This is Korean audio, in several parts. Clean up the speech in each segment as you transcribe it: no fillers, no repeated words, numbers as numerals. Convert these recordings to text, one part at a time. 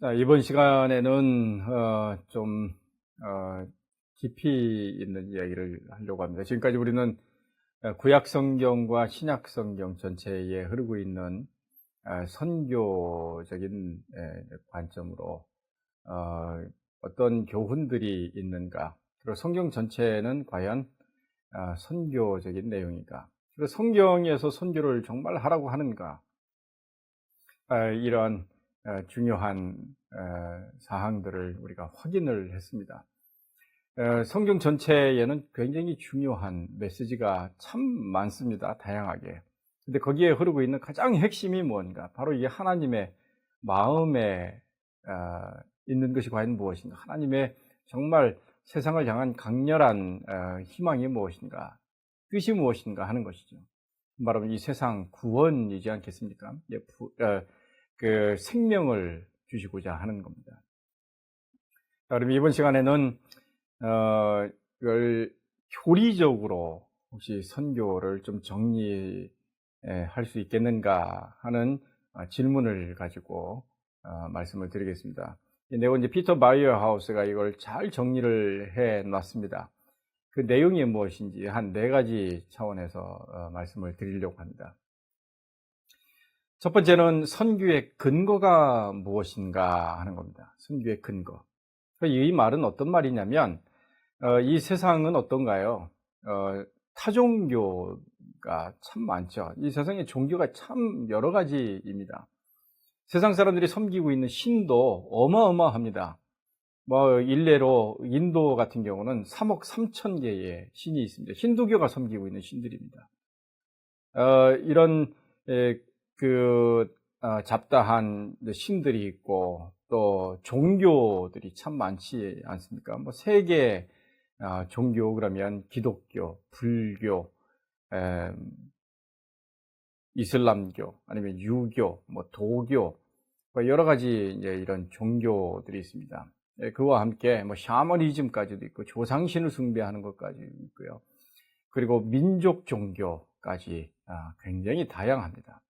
자, 이번 시간에는 좀 깊이 있는 이야기를 하려고 합니다. 지금까지 우리는 구약 성경과 신약 성경 전체에 흐르고 있는 선교적인 관점으로 어떤 교훈들이 있는가, 그리고 성경 전체는 과연 선교적인 내용인가, 그리고 성경에서 선교를 정말 하라고 하는가, 이러한 중요한 사항들을 우리가 확인을 했습니다. 성경 전체에는 굉장히 중요한 메시지가 참 많습니다. 다양하게. 근데 거기에 흐르고 있는 가장 핵심이 뭔가? 바로 이게 하나님의 마음에 있는 것이 과연 무엇인가? 하나님의 정말 세상을 향한 강렬한 희망이 무엇인가? 뜻이 무엇인가 하는 것이죠. 말하면 이 세상 구원이지 않겠습니까? 그 생명을 주시고자 하는 겁니다. 그럼 이번 시간에는 이걸 효리적으로 혹시 선교를 좀 정리할 수 있겠는가 하는 질문을 가지고 말씀을 드리겠습니다. 이 내용은 이제 피터 바이어하우스가 이걸 잘 정리를 해 놨습니다. 그 내용이 무엇인지 한 4가지 차원에서 말씀을 드리려고 합니다. 첫 번째는 선교의 근거가 무엇인가 하는 겁니다. 선교의 근거. 이 말은 어떤 말이냐면 이 세상은 어떤가요? 타종교가 참 많죠. 이 세상에 종교가 참 여러 가지입니다. 세상 사람들이 섬기고 있는 신도 어마어마합니다. 일례로 인도 같은 경우는 3억 3천 개의 신이 있습니다. 힌두교가 섬기고 있는 신들입니다. 이런 잡다한 신들이 있고 또 종교들이 참 많지 않습니까? 세계 종교 그러면 기독교, 불교, 이슬람교, 아니면 유교, 도교, 여러 가지 이제 이런 종교들이 있습니다. 그와 함께 샤머니즘까지도 있고 조상신을 숭배하는 것까지 있고요. 그리고 민족 종교까지 굉장히 다양합니다.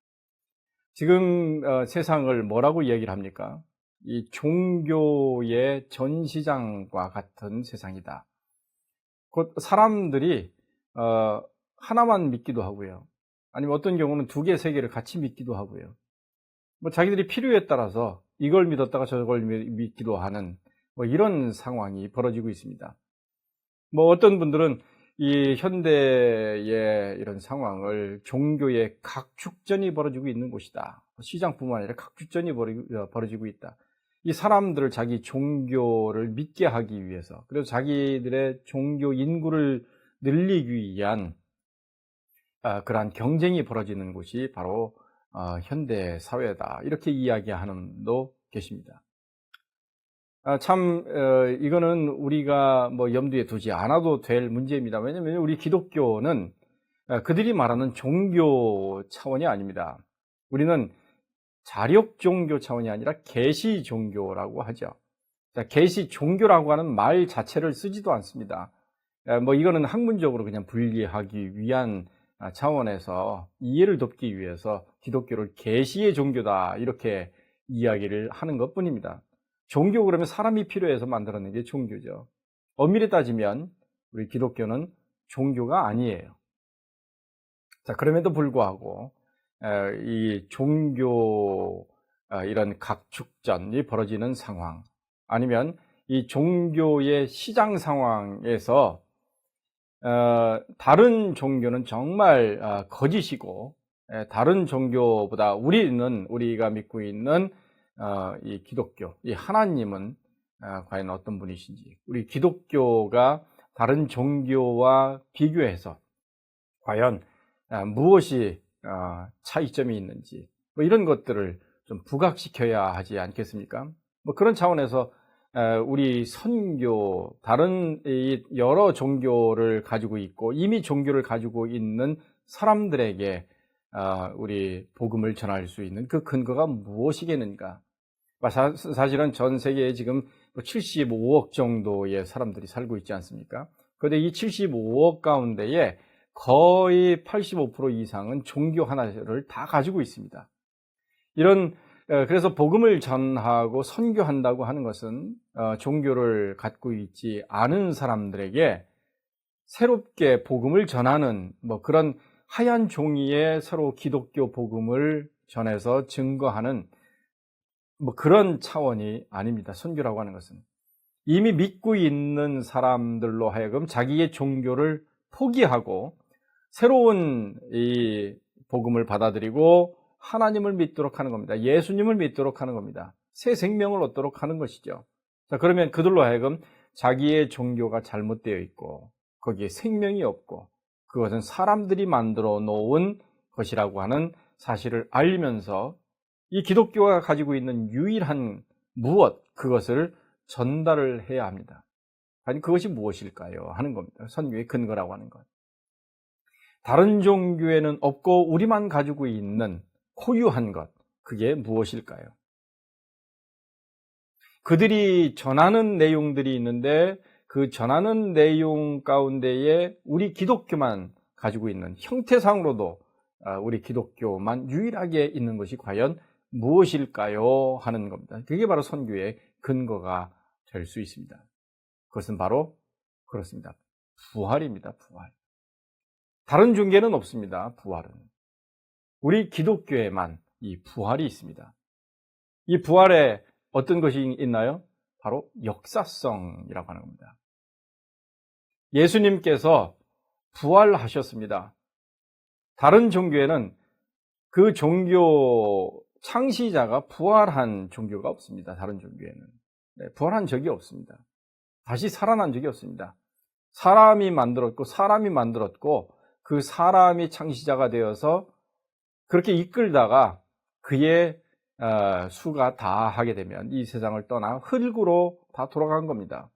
지금 세상을 뭐라고 얘기를 합니까? 이 종교의 전시장과 같은 세상이다. 곧 사람들이 하나만 믿기도 하고요. 아니면 어떤 경우는 2개, 3개를 같이 믿기도 하고요. 자기들이 필요에 따라서 이걸 믿었다가 저걸 믿기도 하는 이런 상황이 벌어지고 있습니다. 어떤 분들은 이 현대의 이런 상황을 종교의 각축전이 벌어지고 있는 곳이다. 시장뿐만 아니라 각축전이 벌어지고 있다. 이 사람들을 자기 종교를 믿게 하기 위해서, 그래서 자기들의 종교 인구를 늘리기 위한 그러한 경쟁이 벌어지는 곳이 바로 현대 사회다. 이렇게 이야기하는 분도 계십니다. 이거는 우리가 염두에 두지 않아도 될 문제입니다. 왜냐하면 우리 기독교는 그들이 말하는 종교 차원이 아닙니다. 우리는 자력 종교 차원이 아니라 계시 종교라고 하죠. 계시 종교라고 하는 말 자체를 쓰지도 않습니다. 이거는 학문적으로 그냥 분리하기 위한 차원에서 이해를 돕기 위해서 기독교를 계시의 종교다 이렇게 이야기를 하는 것 뿐입니다. 종교 그러면 사람이 필요해서 만들어낸 게 종교죠. 엄밀히 따지면 우리 기독교는 종교가 아니에요. 그럼에도 불구하고 이 종교 이런 각축전이 벌어지는 상황, 아니면 이 종교의 시장 상황에서 다른 종교는 정말 거짓이고, 다른 종교보다 우리가 믿고 있는 이 기독교, 이 하나님은 과연 어떤 분이신지, 우리 기독교가 다른 종교와 비교해서 과연 무엇이 차이점이 있는지, 이런 것들을 좀 부각시켜야 하지 않겠습니까? 그런 차원에서 우리 선교, 다른 여러 종교를 가지고 있고 이미 종교를 가지고 있는 사람들에게 우리 복음을 전할 수 있는 그 근거가 무엇이겠는가? 사실은 전 세계에 지금 75억 정도의 사람들이 살고 있지 않습니까? 그런데 이 75억 가운데에 거의 85% 이상은 종교 하나를 다 가지고 있습니다. 이런 그래서 복음을 전하고 선교한다고 하는 것은 종교를 갖고 있지 않은 사람들에게 새롭게 복음을 전하는 그런 하얀 종이에 서로 기독교 복음을 전해서 증거하는 그런 차원이 아닙니다. 선교라고 하는 것은 이미 믿고 있는 사람들로 하여금 자기의 종교를 포기하고 새로운 이 복음을 받아들이고 하나님을 믿도록 하는 겁니다. 예수님을 믿도록 하는 겁니다. 새 생명을 얻도록 하는 것이죠. 자, 그러면 그들로 하여금 자기의 종교가 잘못되어 있고 거기에 생명이 없고 그것은 사람들이 만들어 놓은 것이라고 하는 사실을 알리면서 이 기독교가 가지고 있는 유일한 무엇, 그것을 전달을 해야 합니다. 아니, 그것이 무엇일까요? 하는 겁니다. 선교의 근거라고 하는 것. 다른 종교에는 없고 우리만 가지고 있는 고유한 것, 그게 무엇일까요? 그들이 전하는 내용들이 있는데 그 전하는 내용 가운데에 우리 기독교만 가지고 있는, 형태상으로도 우리 기독교만 유일하게 있는 것이 과연 무엇일까요? 하는 겁니다. 그게 바로 선교의 근거가 될 수 있습니다. 그것은 바로 그렇습니다. 부활입니다. 부활. 다른 종교는 없습니다. 부활은. 우리 기독교에만 이 부활이 있습니다. 이 부활에 어떤 것이 있나요? 바로 역사성이라고 하는 겁니다. 예수님께서 부활하셨습니다. 다른 종교에는 그 종교 창시자가 부활한 종교가 없습니다. 다른 종교에는. 부활한 적이 없습니다. 다시 살아난 적이 없습니다. 사람이 만들었고 그 사람이 창시자가 되어서 그렇게 이끌다가 그의 수가 다 하게 되면 이 세상을 떠나 흙으로 다 돌아간 겁니다.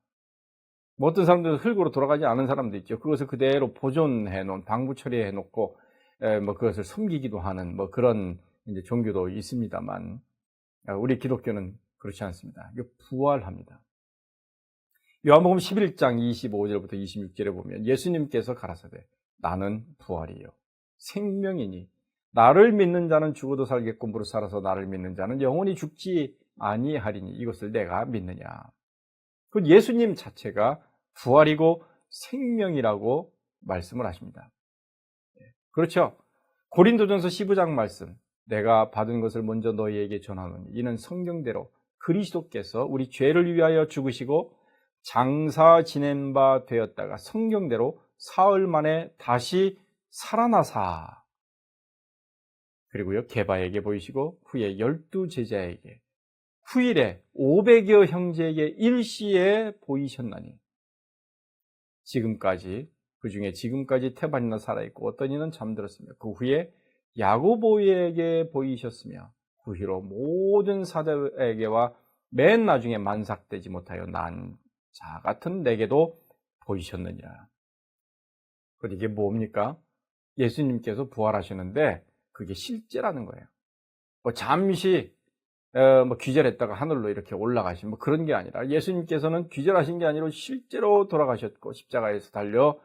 어떤 사람들은 흙으로 돌아가지 않은 사람도 있죠. 그것을 그대로 보존해 놓은, 방부 처리해 놓고 그것을 섬기기도 하는 그런 이제 종교도 있습니다만 우리 기독교는 그렇지 않습니다. 이거 부활합니다. 요한복음 11장 25절부터 26절에 보면 예수님께서 가라사대 나는 부활이요 생명이니 나를 믿는 자는 죽어도 살겠고 무릇 살아서 나를 믿는 자는 영원히 죽지 아니하리니 이것을 내가 믿느냐. 그 예수님 자체가 부활이고 생명이라고 말씀을 하십니다. 그렇죠? 고린도전서 15장 말씀, 내가 받은 것을 먼저 너희에게 전하노니 이는 성경대로 그리스도께서 우리 죄를 위하여 죽으시고 장사 지낸 바 되었다가 성경대로 사흘 만에 다시 살아나사, 그리고요 게바에게 보이시고 후에 12 제자에게 후일에 500여 형제에게 일시에 보이셨나니 지금까지, 그 중에 지금까지 태반이나 살아있고 어떤 이는 잠들었으며 그 후에 야고보에게 보이셨으며 그 후로 모든 사도에게와 맨 나중에 만삭되지 못하여 난 자 같은 내게도 보이셨느니라. 그런데 이게 뭡니까? 예수님께서 부활하시는데 그게 실제라는 거예요. 잠시 귀절했다가 하늘로 이렇게 올라가신 그런 게 아니라 예수님께서는 귀절하신 게 아니라 실제로 돌아가셨고 십자가에서 달려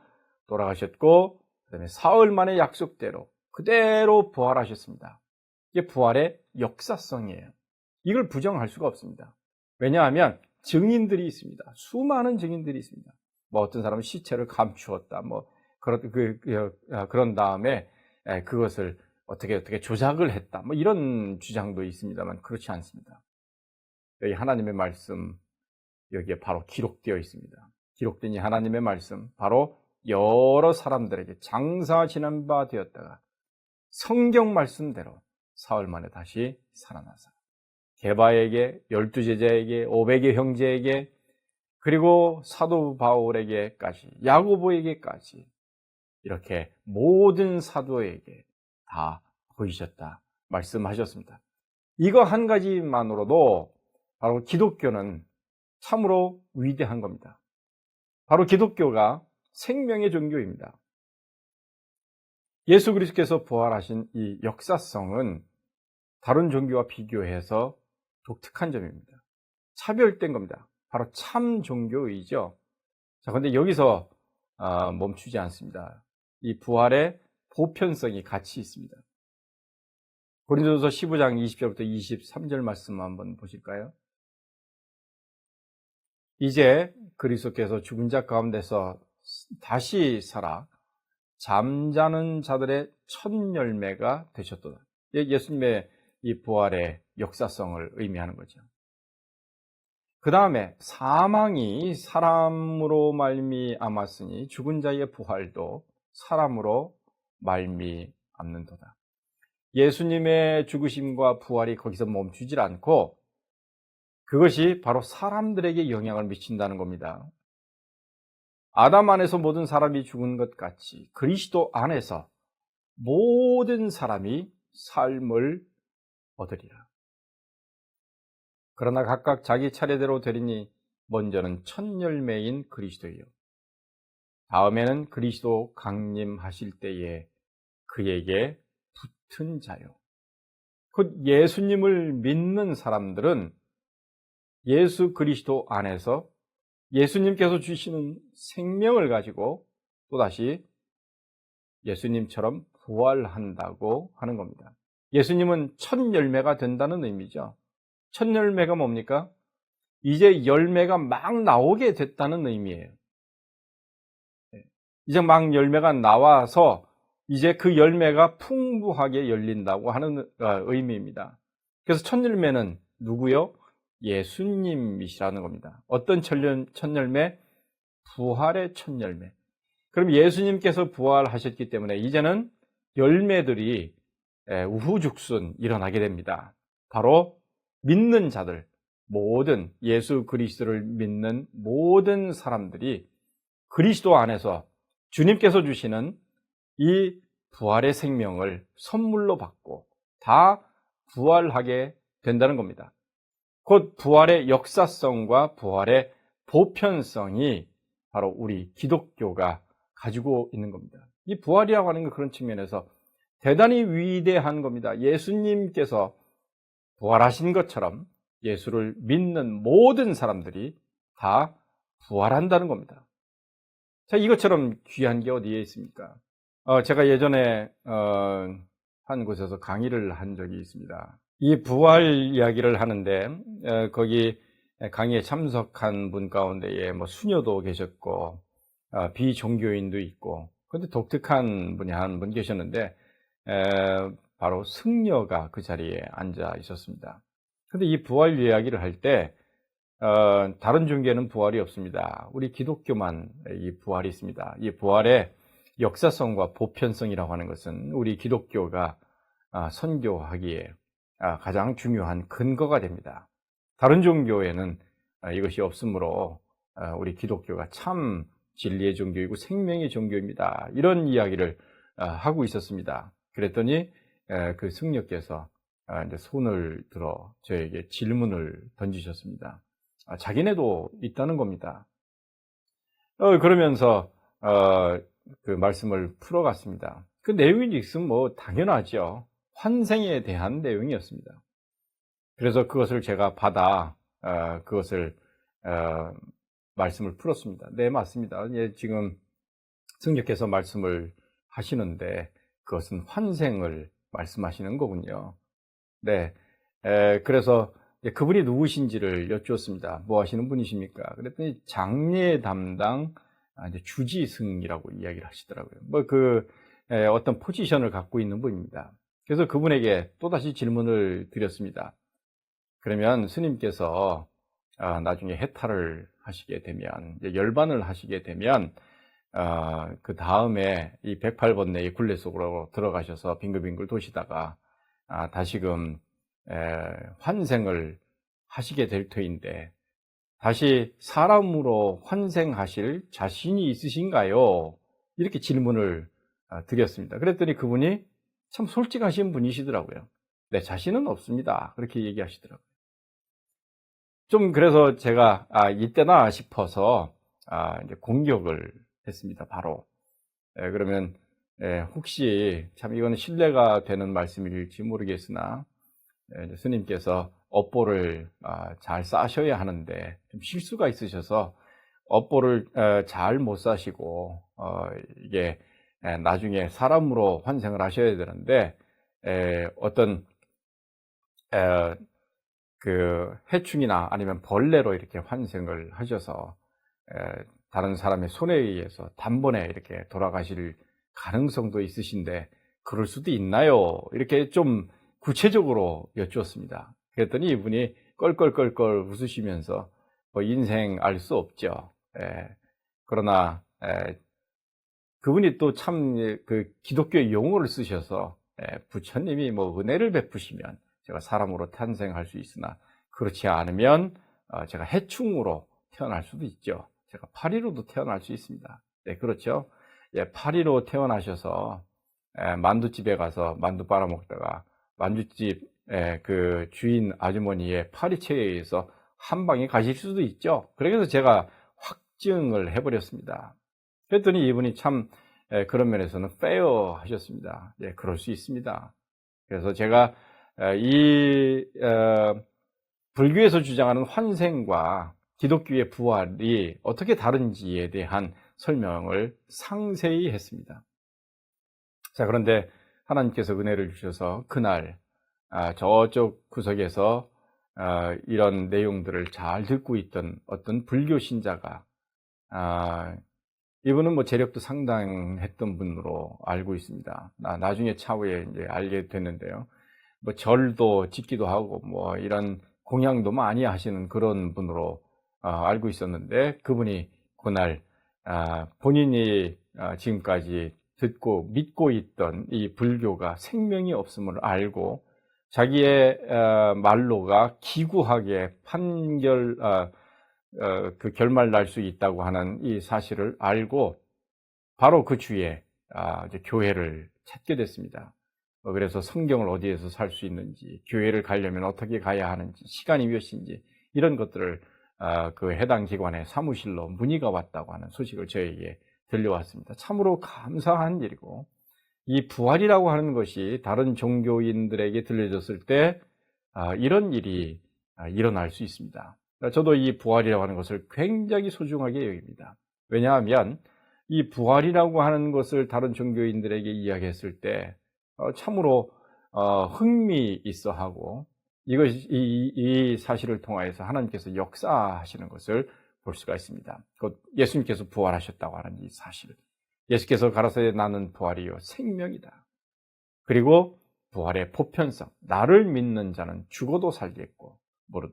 돌아가셨고 그다음에 사흘 만에 약속대로 그대로 부활하셨습니다. 이게 부활의 역사성이에요. 이걸 부정할 수가 없습니다. 왜냐하면 증인들이 있습니다. 수많은 증인들이 있습니다. 어떤 사람은 시체를 감추었다. 그런 다음에 그것을 어떻게 조작을 했다. 이런 주장도 있습니다만 그렇지 않습니다. 여기 하나님의 말씀, 여기에 바로 기록되어 있습니다. 기록된 이 하나님의 말씀, 바로 여러 사람들에게 장사 지난 바 되었다가 성경 말씀대로 사흘 만에 다시 살아나서 게바에게, 12 제자에게, 500의 형제에게, 그리고 사도 바울에게까지, 야고보에게까지 이렇게 모든 사도에게 다 보이셨다 말씀하셨습니다. 이거 한 가지만으로도 바로 기독교는 참으로 위대한 겁니다. 바로 기독교가 생명의 종교입니다. 예수 그리스도께서 부활하신 이 역사성은 다른 종교와 비교해서 독특한 점입니다. 차별된 겁니다. 바로 참 종교이죠. 자, 근데 여기서 멈추지 않습니다. 이 부활의 보편성이 같이 있습니다. 고린도전서 15장 20절부터 23절 말씀 한번 보실까요? 이제 그리스도께서 죽은 자 가운데서 다시 살아 잠자는 자들의 첫 열매가 되셨도다. 예수님의 이 부활의 역사성을 의미하는 거죠. 그 다음에 사망이 사람으로 말미암았으니 죽은 자의 부활도 사람으로 말미암는도다. 예수님의 죽으심과 부활이 거기서 멈추질 않고 그것이 바로 사람들에게 영향을 미친다는 겁니다. 아담 안에서 모든 사람이 죽은 것 같이 그리스도 안에서 모든 사람이 삶을 얻으리라. 그러나 각각 자기 차례대로 되리니 먼저는 첫 열매인 그리스도예요. 다음에는 그리스도 강림하실 때에 그에게 붙은 자요. 곧 예수님을 믿는 사람들은 예수 그리스도 안에서 예수님께서 주시는 생명을 가지고 또다시 예수님처럼 부활한다고 하는 겁니다. 예수님은 첫 열매가 된다는 의미죠. 첫 열매가 뭡니까? 이제 열매가 막 나오게 됐다는 의미예요. 이제 막 열매가 나와서 이제 그 열매가 풍부하게 열린다고 하는 의미입니다. 그래서 첫 열매는 누구요? 예수님이시라는 겁니다. 어떤 첫 열매? 부활의 첫 열매. 그럼 예수님께서 부활하셨기 때문에 이제는 열매들이 우후죽순 일어나게 됩니다. 바로 믿는 자들, 모든 예수 그리스도를 믿는 모든 사람들이 그리스도 안에서 주님께서 주시는 이 부활의 생명을 선물로 받고 다 부활하게 된다는 겁니다. 곧 부활의 역사성과 부활의 보편성이 바로 우리 기독교가 가지고 있는 겁니다. 이 부활이라고 하는 건 그런 측면에서 대단히 위대한 겁니다. 예수님께서 부활하신 것처럼 예수를 믿는 모든 사람들이 다 부활한다는 겁니다. 자, 이것처럼 귀한 게 어디에 있습니까? 제가 예전에 한 곳에서 강의를 한 적이 있습니다. 이 부활 이야기를 하는데 거기 강의에 참석한 분 가운데에 뭐 수녀도 계셨고 비종교인도 있고 그런데 독특한 분이 한 분 계셨는데 바로 승려가 그 자리에 앉아 있었습니다. 그런데 이 부활 이야기를 할 때 다른 종교에는 부활이 없습니다. 우리 기독교만 이 부활이 있습니다. 이 부활의 역사성과 보편성이라고 하는 것은 우리 기독교가 선교하기에 가장 중요한 근거가 됩니다. 다른 종교에는 이것이 없으므로 우리 기독교가 참 진리의 종교이고 생명의 종교입니다. 이런 이야기를 하고 있었습니다. 그랬더니 그 승려께서 이제 손을 들어 저에게 질문을 던지셨습니다. 자기네도 있다는 겁니다. 그러면서 그 말씀을 풀어갔습니다. 그 내용이 있으면 뭐 당연하죠. 환생에 대한 내용이었습니다. 그래서 그것을 제가 받아 그것을 말씀을 풀었습니다. 네, 맞습니다. 예, 지금 승려께서 말씀을 하시는데 그것은 환생을 말씀하시는 거군요. 네, 그래서 그분이 누구신지를 여쭈었습니다. 뭐 하시는 분이십니까? 그랬더니 장례 담당 이제 주지승이라고 이야기를 하시더라고요. 뭐 어떤 포지션을 갖고 있는 분입니다. 그래서 그분에게 또다시 질문을 드렸습니다. 그러면 스님께서 나중에 해탈을 하시게 되면, 열반을 하시게 되면, 그 다음에 이 108번 내의 굴레 속으로 들어가셔서 빙글빙글 도시다가 다시금 환생을 하시게 될 터인데 다시 사람으로 환생하실 자신이 있으신가요? 이렇게 질문을 드렸습니다. 그랬더니 그분이 참 솔직하신 분이시더라고요. 네, 자신은 없습니다. 그렇게 얘기하시더라고요. 좀 그래서 제가 이때나 싶어서 이제 공격을 했습니다. 바로. 그러면 혹시 참 이거는 신뢰가 되는 말씀일지 모르겠으나 스님께서 업보를 잘 싸셔야 하는데 좀 실수가 있으셔서 업보를 잘 못 싸시고 이게 나중에 사람으로 환생을 하셔야 되는데 어떤 그 해충이나 아니면 벌레로 이렇게 환생을 하셔서 다른 사람의 손에 의해서 단번에 이렇게 돌아가실 가능성도 있으신데 그럴 수도 있나요? 이렇게 좀 구체적으로 여쭈었습니다. 그랬더니 이분이 껄껄껄껄 웃으시면서 뭐 인생 알 수 없죠. 그러나 그분이 또 참 그 기독교의 용어를 쓰셔서 부처님이 뭐 은혜를 베푸시면 제가 사람으로 탄생할 수 있으나 그렇지 않으면 제가 해충으로 태어날 수도 있죠. 제가 파리로도 태어날 수 있습니다. 네, 그렇죠. 파리로 태어나셔서 만두집에 가서 만두 빨아먹다가 만두집 그 주인 아주머니의 파리채에 의해서 한 방에 가실 수도 있죠. 그래서 제가 확증을 해버렸습니다. 그랬더니 이분이 참 그런 면에서는 페어 하셨습니다. 예, 그럴 수 있습니다. 그래서 제가 이 불교에서 주장하는 환생과 기독교의 부활이 어떻게 다른지에 대한 설명을 상세히 했습니다. 자, 그런데 하나님께서 은혜를 주셔서 그날 저쪽 구석에서 이런 내용들을 잘 듣고 있던 어떤 불교 신자가 이분은 뭐 재력도 상당했던 분으로 알고 있습니다. 나중에 차후에 이제 알게 됐는데요. 뭐 절도 짓기도 하고 뭐 이런 공양도 많이 하시는 그런 분으로 알고 있었는데 그분이 그날 본인이 지금까지 듣고 믿고 있던 이 불교가 생명이 없음을 알고 자기의 말로가 기구하게 그 결말 날 수 있다고 하는 이 사실을 알고 바로 그 주에 이제 교회를 찾게 됐습니다. 그래서 성경을 어디에서 살 수 있는지, 교회를 가려면 어떻게 가야 하는지, 시간이 몇인지 이런 것들을 그 해당 기관의 사무실로 문의가 왔다고 하는 소식을 저에게 들려왔습니다. 참으로 감사한 일이고 이 부활이라고 하는 것이 다른 종교인들에게 들려졌을 때 이런 일이 일어날 수 있습니다. 저도 이 부활이라고 하는 것을 굉장히 소중하게 여깁니다. 왜냐하면 이 부활이라고 하는 것을 다른 종교인들에게 이야기했을 때 참으로 흥미 있어 하고 이 사실을 통하여서 하나님께서 역사하시는 것을 볼 수가 있습니다. 곧 예수님께서 부활하셨다고 하는 이 사실. 예수께서 가라사대 나는 부활이요 생명이다. 그리고 부활의 보편성. 나를 믿는 자는 죽어도 살겠고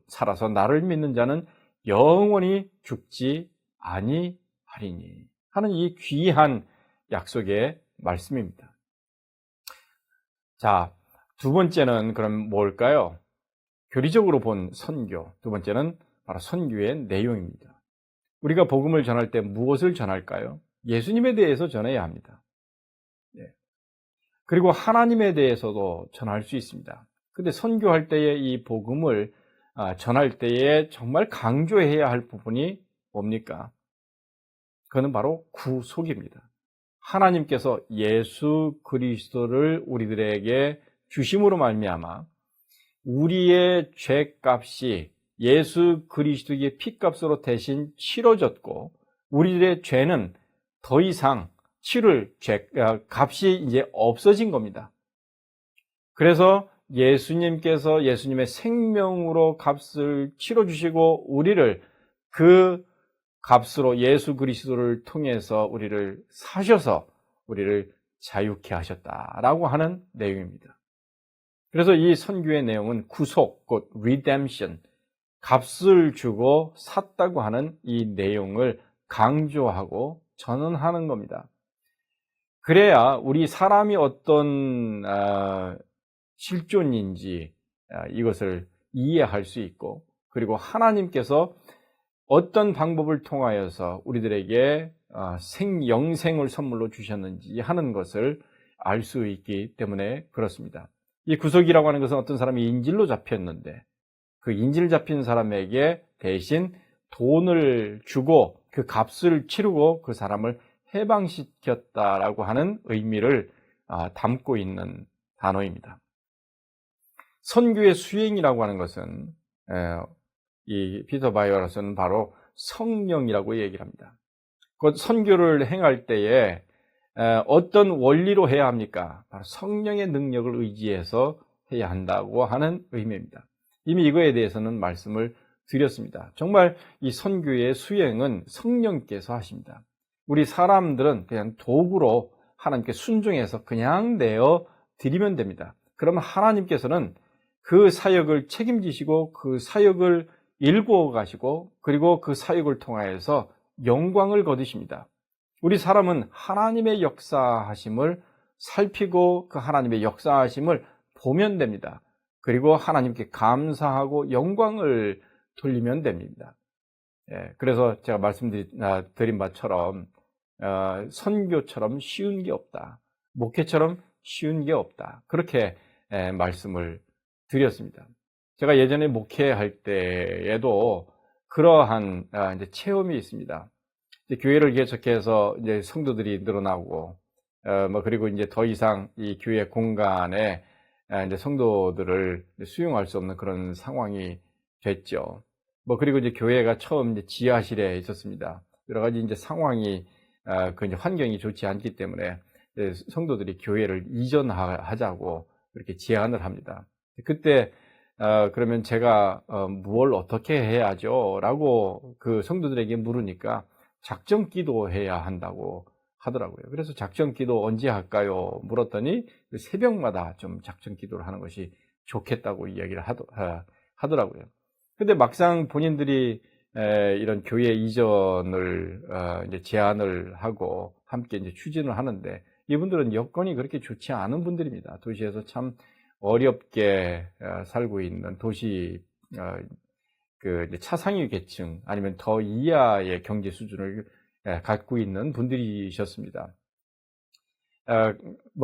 살아서 나를 믿는 자는 영원히 죽지 아니하리니 하는 이 귀한 약속의 말씀입니다. 자, 두 번째는 그럼 뭘까요? 교리적으로 본 선교. 두 번째는 바로 선교의 내용입니다. 우리가 복음을 전할 때 무엇을 전할까요? 예수님에 대해서 전해야 합니다. 그리고 하나님에 대해서도 전할 수 있습니다. 근데 선교할 때에 이 복음을 전할 때에 정말 강조해야 할 부분이 뭡니까? 그거는 바로 구속입니다. 하나님께서 예수 그리스도를 우리들에게 주심으로 말미암아 우리의 죄값이 예수 그리스도의 피값으로 대신 치러졌고 우리들의 죄는 더 이상 치를 값이 이제 없어진 겁니다. 그래서 예수님께서 예수님의 생명으로 값을 치러주시고 우리를 그 값으로 예수 그리스도를 통해서 우리를 사셔서 우리를 자유케 하셨다라고 하는 내용입니다. 그래서 이 선교의 내용은 구속, 곧 redemption, 값을 주고 샀다고 하는 이 내용을 강조하고 전언하는 겁니다. 그래야 우리 사람이 어떤 실존인지 이것을 이해할 수 있고 그리고 하나님께서 어떤 방법을 통하여서 우리들에게 영생을 선물로 주셨는지 하는 것을 알 수 있기 때문에 그렇습니다. 이 구속이라고 하는 것은 어떤 사람이 인질로 잡혔는데 그 인질 잡힌 사람에게 대신 돈을 주고 그 값을 치르고 그 사람을 해방시켰다라고 하는 의미를 담고 있는 단어입니다. 선교의 수행이라고 하는 것은 이 피터 바이어로서는 바로 성령이라고 얘기를 합니다. 그 선교를 행할 때에 어떤 원리로 해야 합니까? 바로 성령의 능력을 의지해서 해야 한다고 하는 의미입니다. 이미 이거에 대해서는 말씀을 드렸습니다. 정말 이 선교의 수행은 성령께서 하십니다. 우리 사람들은 그냥 도구로 하나님께 순종해서 그냥 내어 드리면 됩니다. 그러면 하나님께서는 그 사역을 책임지시고 그 사역을 일구어 가시고 그리고 그 사역을 통하여서 영광을 거두십니다. 우리 사람은 하나님의 역사하심을 살피고 그 하나님의 역사하심을 보면 됩니다. 그리고 하나님께 감사하고 영광을 돌리면 됩니다. 그래서 제가 말씀드린 바처럼 선교처럼 쉬운 게 없다. 목회처럼 쉬운 게 없다. 그렇게 말씀을 드렸습니다. 제가 예전에 목회할 때에도 그러한 이제 체험이 있습니다. 이제 교회를 계속해서 이제 성도들이 늘어나고 그리고 이제 더 이상 이 교회 공간에 이제 성도들을 수용할 수 없는 그런 상황이 됐죠. 그리고 이제 교회가 처음 이제 지하실에 있었습니다. 여러 가지 이제 상황이 그 이제 환경이 좋지 않기 때문에 성도들이 교회를 이전하자고 그렇게 제안을 합니다. 그때 그러면 제가 뭘 어떻게 해야죠? 라고 그 성도들에게 물으니까 작정 기도해야 한다고 하더라고요. 그래서 작정 기도 언제 할까요? 물었더니 새벽마다 좀 작정 기도를 하는 것이 좋겠다고 이야기를 하더라고요. 근데 막상 본인들이 이런 교회 이전을 이제 제안을 하고 함께 이제 추진을 하는데 이분들은 여건이 그렇게 좋지 않은 분들입니다. 도시에서 참 어렵게 살고 있는 도시 그 차상위 계층 아니면 더 이하의 경제 수준을 갖고 있는 분들이셨습니다.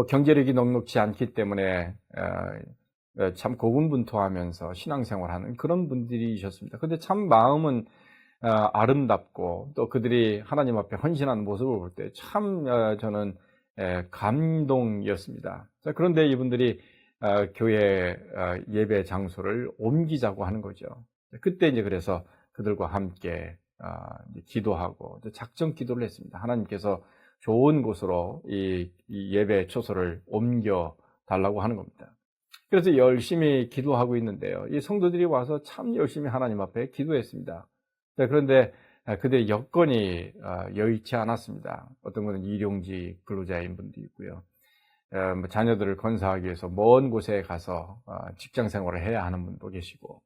경제력이 넉넉지 않기 때문에 참 고군분투하면서 신앙생활하는 그런 분들이셨습니다. 근데 참 마음은 아름답고 또 그들이 하나님 앞에 헌신하는 모습을 볼 때 참 저는 감동이었습니다. 그런데 이분들이 교회 예배 장소를 옮기자고 하는 거죠. 그때 이제 그래서 그들과 함께 기도하고 작정 기도를 했습니다. 하나님께서 좋은 곳으로 이 예배 초소를 옮겨 달라고 하는 겁니다. 그래서 열심히 기도하고 있는데요. 이 성도들이 와서 참 열심히 하나님 앞에 기도했습니다. 그런데 그들의 여건이 여의치 않았습니다. 어떤 분은 일용직 근로자인 분도 있고요. 자녀들을 건사하기 위해서 먼 곳에 가서 직장 생활을 해야 하는 분도 계시고,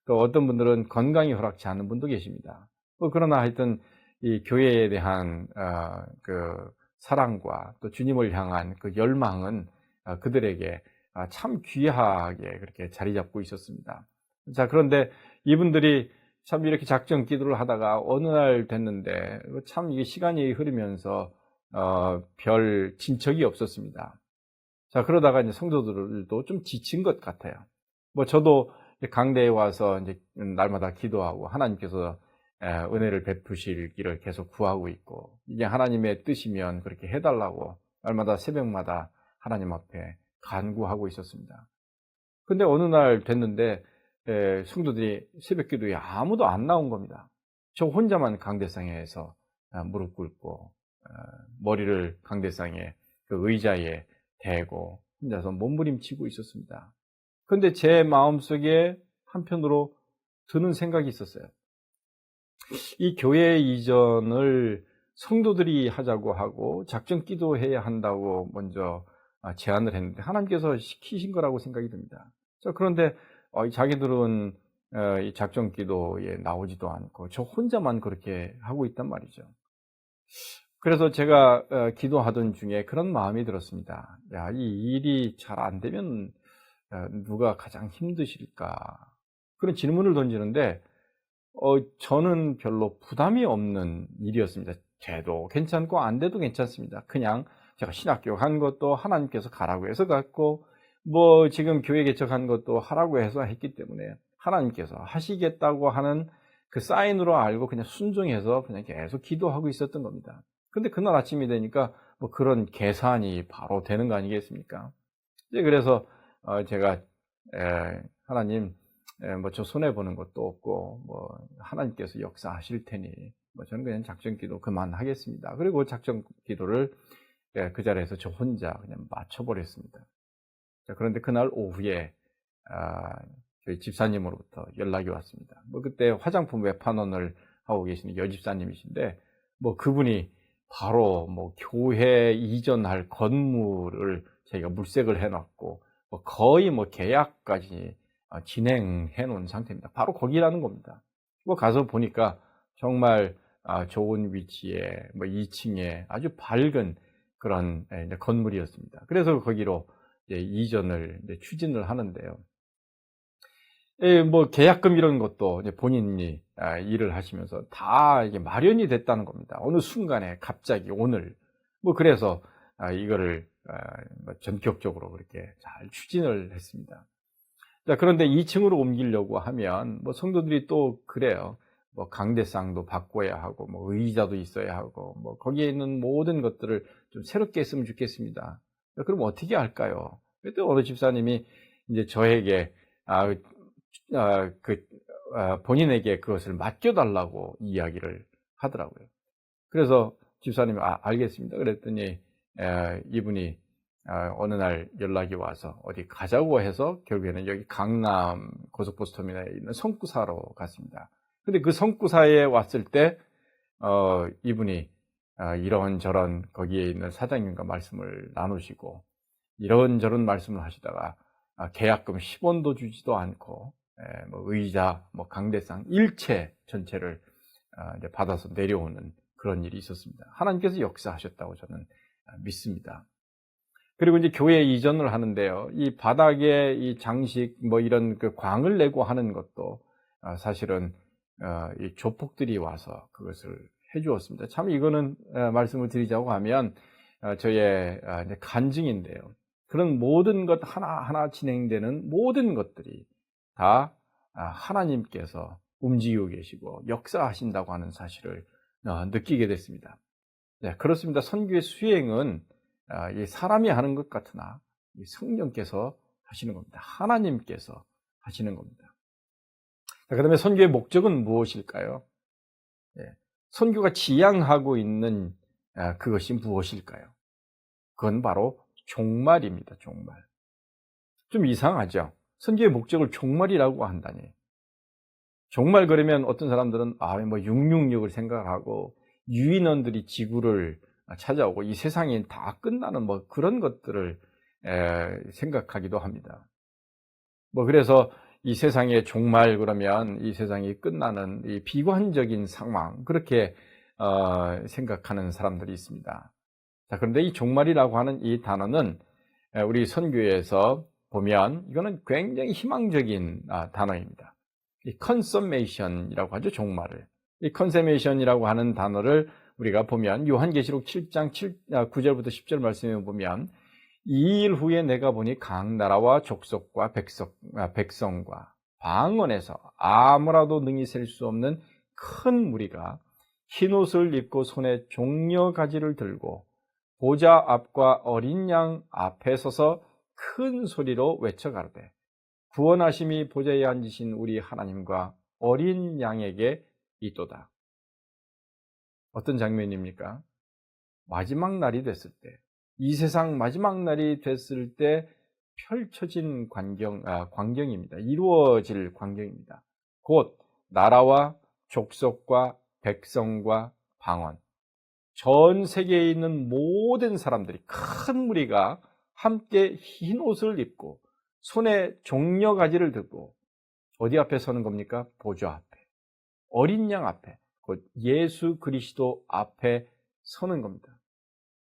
또 어떤 분들은 건강이 허락치 않는 분도 계십니다. 그러나 하여튼 이 교회에 대한 그 사랑과 또 주님을 향한 그 열망은 그들에게 참 귀하게 그렇게 자리 잡고 있었습니다. 자, 그런데 이분들이 참 이렇게 작정 기도를 하다가 어느 날 됐는데 참 이게 시간이 흐르면서 별 진척이 없었습니다. 자, 그러다가 이제 성도들도 좀 지친 것 같아요. 저도 강대에 와서 이제 날마다 기도하고 하나님께서 은혜를 베푸시기를 계속 구하고 있고, 이게 하나님의 뜻이면 그렇게 해달라고 날마다 새벽마다 하나님 앞에 간구하고 있었습니다. 근데 어느 날 됐는데 성도들이 새벽 기도에 아무도 안 나온 겁니다. 저 혼자만 강대상에서 무릎 꿇고 머리를 강대상에 그 의자에 대고 혼자서 몸부림치고 있었습니다. 근데 제 마음속에 한편으로 드는 생각이 있었어요. 이 교회 이전을 성도들이 하자고 하고 작정 기도해야 한다고 먼저 제안을 했는데 하나님께서 시키신 거라고 생각이 듭니다. 그런데 자기들은 이 작정 기도에 나오지도 않고 저 혼자만 그렇게 하고 있단 말이죠. 그래서 제가 기도하던 중에 그런 마음이 들었습니다. 야, 이 일이 잘 안 되면 누가 가장 힘드실까? 그런 질문을 던지는데 저는 별로 부담이 없는 일이었습니다. 돼도 괜찮고 안 돼도 괜찮습니다. 그냥 제가 신학교 간 것도 하나님께서 가라고 해서 갔고 지금 교회 개척한 것도 하라고 해서 했기 때문에 하나님께서 하시겠다고 하는 그 사인으로 알고 그냥 순종해서 그냥 계속 기도하고 있었던 겁니다. 근데 그날 아침이 되니까 그런 계산이 바로 되는 거 아니겠습니까? 그래서 제가 하나님 저 손해보는 것도 없고 하나님께서 역사하실 테니 저는 그냥 작정 기도 그만하겠습니다. 그리고 작정 기도를 그 자리에서 저 혼자 그냥 맞춰버렸습니다. 자, 그런데 그날 오후에 저희 집사님으로부터 연락이 왔습니다. 그때 화장품 외판원을 하고 계시는 여집사님이신데, 그분이 바로 교회 이전할 건물을 저희가 물색을 해놨고, 거의 계약까지 진행해 놓은 상태입니다. 바로 거기라는 겁니다. 가서 보니까 정말 좋은 위치에 2층에 아주 밝은 그런 건물이었습니다. 그래서 거기로 이전을 추진을 하는데요. 계약금 이런 것도 본인이 일을 하시면서 다 이게 마련이 됐다는 겁니다. 어느 순간에 갑자기 오늘 그래서 이거를 전격적으로 그렇게 잘 추진을 했습니다. 자, 그런데 2층으로 옮기려고 하면 성도들이 또 그래요. 강대상도 바꿔야 하고 의자도 있어야 하고 거기에 있는 모든 것들을 좀 새롭게 했으면 좋겠습니다. 그럼 어떻게 할까요? 그때 어느 집사님이 이제 저에게 본인에게 그것을 맡겨달라고 이야기를 하더라고요. 그래서 집사님이 알겠습니다. 그랬더니 이분이 어느 날 연락이 와서 어디 가자고 해서 결국에는 여기 강남 고속버스터미널에 있는 성구사로 갔습니다. 근데 그 성구사에 왔을 때 이분이 이런저런 거기에 있는 사장님과 말씀을 나누시고 이런저런 말씀을 하시다가 계약금 10원도 주지도 않고 의자, 강대상 일체 전체를 이제 받아서 내려오는 그런 일이 있었습니다. 하나님께서 역사하셨다고 저는 믿습니다. 그리고 이제 교회 이전을 하는데요. 이 바닥에 이 장식 이런 그 광을 내고 하는 것도 사실은 이 조폭들이 와서 그것을 해주었습니다. 참 이거는 말씀을 드리자고 하면 저의 간증인데요. 그런 모든 것 하나하나 진행되는 모든 것들이 다 하나님께서 움직이고 계시고 역사하신다고 하는 사실을 느끼게 됐습니다. 네, 그렇습니다. 선교의 수행은 이 사람이 하는 것 같으나 성령께서 하시는 겁니다. 하나님께서 하시는 겁니다. 그 다음에 선교의 목적은 무엇일까요? 네, 선교가 지향하고 있는 그것이 무엇일까요? 그건 바로 종말입니다. 종말. 좀 이상하죠? 선교의 목적을 종말이라고 한다니. 종말 그러면 어떤 사람들은 666을 생각하고 유인원들이 지구를 찾아오고 이 세상이 다 끝나는 그런 것들을 생각하기도 합니다. 그래서 이 세상의 종말 그러면 이 세상이 끝나는 이 비관적인 상황 그렇게 생각하는 사람들이 있습니다. 자, 그런데 이 종말이라고 하는 이 단어는 우리 선교에서 보면 이거는 굉장히 희망적인 단어입니다. 이 컨서메이션이라고 하죠, 종말을. 이 컨서메이션이라고 하는 단어를 우리가 보면 요한계시록 7장 9절부터 10절 말씀에 보면 이 일 후에 내가 보니 각 나라와 족속과 백성과 방언에서 아무라도 능히 셀 수 없는 큰 무리가 흰옷을 입고 손에 종려가지를 들고 보좌 앞과 어린 양 앞에 서서 큰 소리로 외쳐 가로되 구원하심이 보좌에 앉으신 우리 하나님과 어린 양에게 있도다. 어떤 장면입니까? 마지막 날이 됐을 때, 이 세상 마지막 날이 됐을 때 펼쳐진 광경입니다. 이루어질 광경입니다. 곧 나라와 족속과 백성과 방언, 전 세계에 있는 모든 사람들이 큰 무리가 함께 흰 옷을 입고 손에 종려가지를 들고 어디 앞에 서는 겁니까? 보좌 앞에, 어린 양 앞에, 곧 예수 그리스도 앞에 서는 겁니다.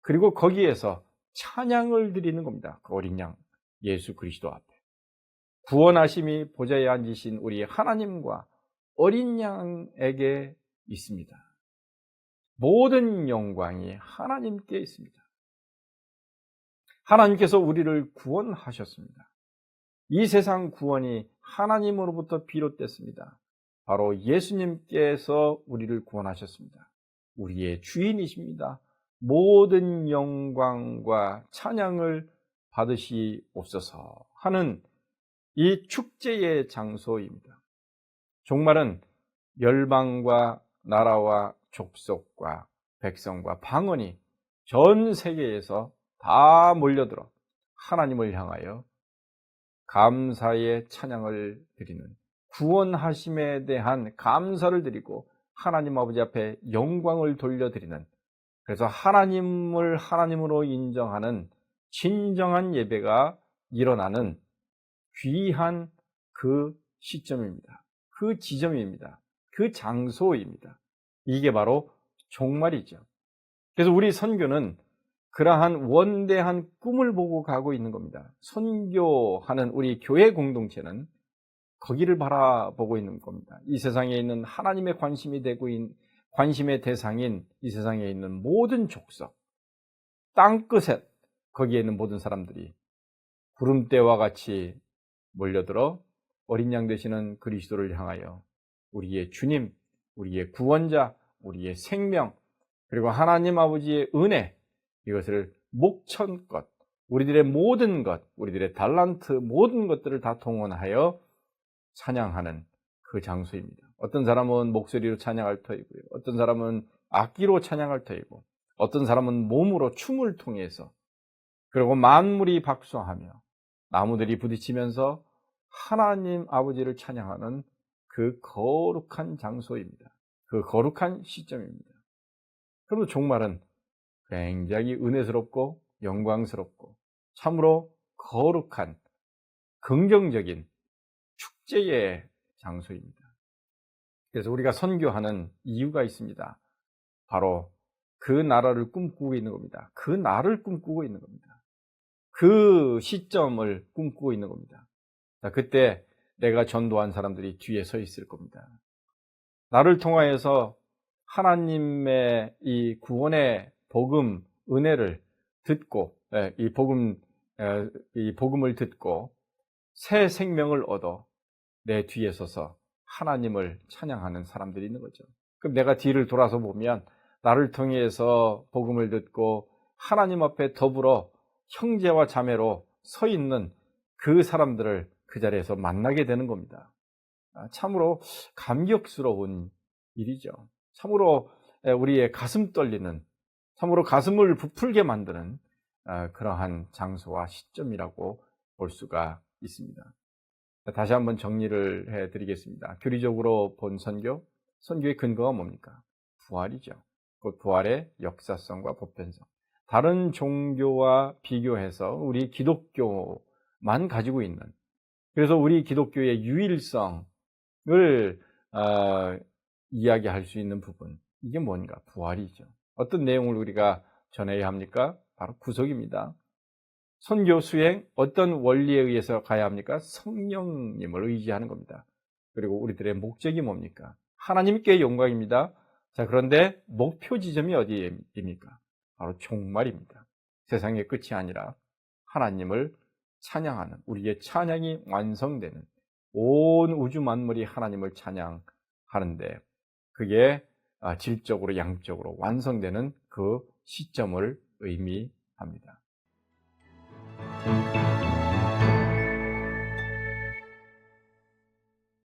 그리고 거기에서 찬양을 드리는 겁니다. 그 어린 양 예수 그리스도 앞에. 구원하심이 보좌에 앉으신 우리 하나님과 어린 양에게 있습니다. 모든 영광이 하나님께 있습니다. 하나님께서 우리를 구원하셨습니다. 이 세상 구원이 하나님으로부터 비롯됐습니다. 바로 예수님께서 우리를 구원하셨습니다. 우리의 주인이십니다. 모든 영광과 찬양을 받으시옵소서 하는 이 축제의 장소입니다. 종말은 열방과 나라와 족속과 백성과 방언이 전 세계에서 다 몰려들어 하나님을 향하여 감사의 찬양을 드리는, 구원하심에 대한 감사를 드리고 하나님 아버지 앞에 영광을 돌려드리는, 그래서 하나님을 하나님으로 인정하는 진정한 예배가 일어나는 귀한 그 시점입니다. 그 지점입니다. 그 장소입니다. 이게 바로 종말이죠. 그래서 우리 선교는 그러한 원대한 꿈을 보고 가고 있는 겁니다. 선교하는 우리 교회 공동체는 거기를 바라보고 있는 겁니다. 이 세상에 있는 하나님의 관심의 대상인 이 세상에 있는 모든 족속, 땅끝에 거기에 있는 모든 사람들이 구름대와 같이 몰려들어 어린 양 되시는 그리스도를 향하여 우리의 주님, 우리의 구원자, 우리의 생명, 그리고 하나님 아버지의 은혜, 이것을 목천껏 우리들의 모든 것, 우리들의 달란트 모든 것들을 다 동원하여 찬양하는 그 장소입니다. 어떤 사람은 목소리로 찬양할 터이고요. 어떤 사람은 악기로 찬양할 터이고, 어떤 사람은 몸으로 춤을 통해서, 그리고 만물이 박수하며 나무들이 부딪히면서 하나님 아버지를 찬양하는 그 거룩한 장소입니다. 그 거룩한 시점입니다. 그리고 종말은 굉장히 은혜스럽고 영광스럽고 참으로 거룩한 긍정적인 축제의 장소입니다. 그래서 우리가 선교하는 이유가 있습니다. 바로 그 나라를 꿈꾸고 있는 겁니다. 그 날을 꿈꾸고 있는 겁니다. 그 시점을 꿈꾸고 있는 겁니다. 그때 내가 전도한 사람들이 뒤에 서 있을 겁니다. 나를 통하여서 하나님의 이 구원의 복음, 은혜를 듣고, 이 복음을 듣고 새 생명을 얻어 내 뒤에 서서 하나님을 찬양하는 사람들이 있는 거죠. 그럼 내가 뒤를 돌아서 보면 나를 통해서 복음을 듣고 하나님 앞에 더불어 형제와 자매로 서 있는 그 사람들을 그 자리에서 만나게 되는 겁니다. 참으로 감격스러운 일이죠. 참으로 우리의 가슴 떨리는, 참으로 가슴을 부풀게 만드는 그러한 장소와 시점이라고 볼 수가 있습니다. 다시 한번 정리를 해드리겠습니다. 교리적으로 본 선교의 근거가 뭡니까? 부활이죠. 그 부활의 역사성과 보편성. 다른 종교와 비교해서 우리 기독교만 가지고 있는, 그래서 우리 기독교의 유일성을 이야기할 수 있는 부분, 이게 뭔가? 부활이죠. 어떤 내용을 우리가 전해야 합니까? 바로 구속입니다. 선교 수행, 어떤 원리에 의해서 가야 합니까? 성령님을 의지하는 겁니다. 그리고 우리들의 목적이 뭡니까? 하나님께 영광입니다. 자, 그런데 목표 지점이 어디입니까? 바로 종말입니다. 세상의 끝이 아니라 하나님을 찬양하는, 우리의 찬양이 완성되는, 온 우주 만물이 하나님을 찬양하는데 그게 질적으로 양적으로 완성되는 그 시점을 의미합니다.